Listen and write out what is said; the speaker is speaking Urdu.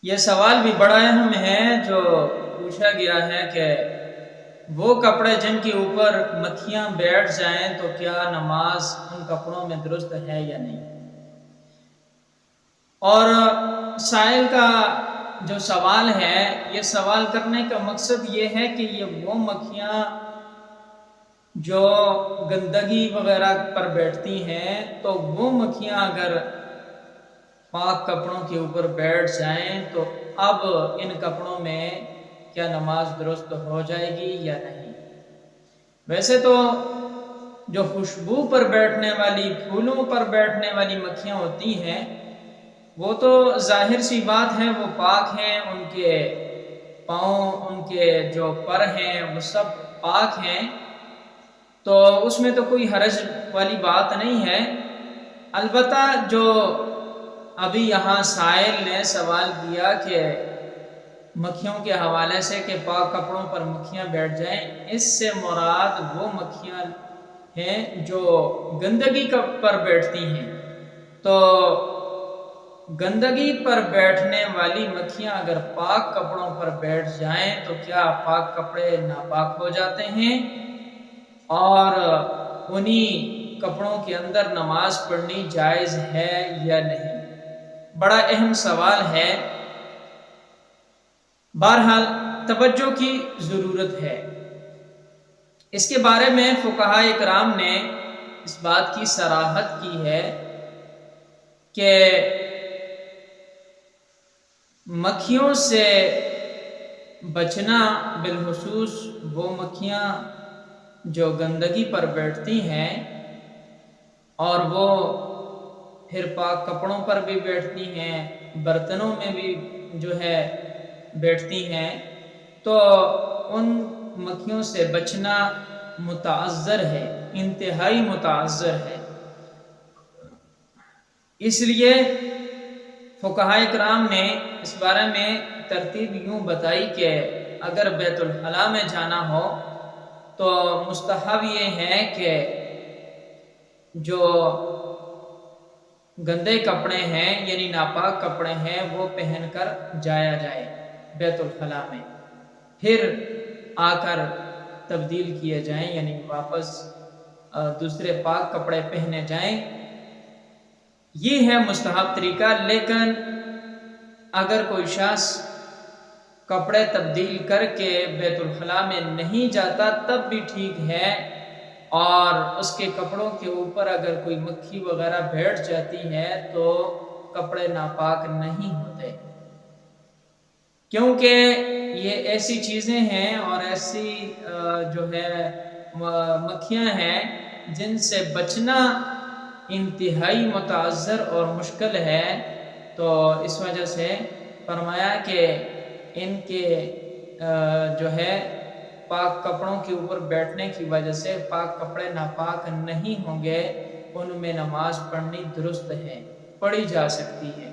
یہ سوال بھی بڑا اہم ہے جو پوچھا گیا ہے کہ وہ کپڑے جن کے اوپر مکھیاں بیٹھ جائیں تو کیا نماز ان کپڑوں میں درست ہے یا نہیں۔ اور سائل کا جو سوال ہے، یہ سوال کرنے کا مقصد یہ ہے کہ یہ وہ مکھیاں جو گندگی وغیرہ پر بیٹھتی ہیں، تو وہ مکھیاں اگر پاک کپڑوں کے اوپر بیٹھ جائیں تو اب ان کپڑوں میں کیا نماز درست ہو جائے گی یا نہیں۔ ویسے تو جو خوشبو پر بیٹھنے والی، پھولوں پر بیٹھنے والی مکھیاں ہوتی ہیں، وہ تو ظاہر سی بات ہے وہ پاک ہیں، ان کے پاؤں، ان کے جو پر ہیں وہ سب پاک ہیں، تو اس میں تو کوئی حرج والی بات نہیں ہے۔ البتہ جو ابھی یہاں سائل نے سوال کیا کہ مکھیوں کے حوالے سے کہ پاک کپڑوں پر مکھیاں بیٹھ جائیں، اس سے مراد وہ مکھیاں ہیں جو گندگی پر بیٹھتی ہیں۔ تو گندگی پر بیٹھنے والی مکھیاں اگر پاک کپڑوں پر بیٹھ جائیں تو کیا پاک کپڑے ناپاک ہو جاتے ہیں اور انہی کپڑوں کے اندر نماز پڑھنی جائز ہے یا نہیں؟ بڑا اہم سوال ہے، بہرحال توجہ کی ضرورت ہے۔ اس کے بارے میں فقہاء اکرام نے اس بات کی صراحت کی ہے کہ مکھیوں سے بچنا، بالخصوص وہ مکھیاں جو گندگی پر بیٹھتی ہیں اور وہ پھر پاک کپڑوں پر بھی بیٹھتی ہیں، برتنوں میں بھی جو ہے بیٹھتی ہیں، تو ان مکھیوں سے بچنا متعذر ہے، انتہائی متعذر ہے۔ اس لیے فقہاء کرام نے اس بارے میں ترتیب یوں بتائی کہ اگر بیت الخلاء میں جانا ہو تو مستحب یہ ہے کہ جو گندے کپڑے ہیں یعنی ناپاک کپڑے ہیں وہ پہن کر جایا جائے بیت الخلاء میں، پھر آ کر تبدیل کیے جائیں، یعنی واپس دوسرے پاک کپڑے پہنے جائیں۔ یہ ہے مستحب طریقہ۔ لیکن اگر کوئی شخص کپڑے تبدیل کر کے بیت الخلاء میں نہیں جاتا تب بھی ٹھیک ہے، اور اس کے کپڑوں کے اوپر اگر کوئی مکھی وغیرہ بیٹھ جاتی ہے تو کپڑے ناپاک نہیں ہوتے، کیونکہ یہ ایسی چیزیں ہیں اور ایسی جو ہے مکھیاں ہیں جن سے بچنا انتہائی متعذر اور مشکل ہے۔ تو اس وجہ سے فرمایا کہ ان کے جو ہے پاک کپڑوں کے اوپر بیٹھنے کی وجہ سے پاک کپڑے ناپاک نہیں ہوں گے، ان میں نماز پڑھنی درست ہے، پڑھی جا سکتی ہے۔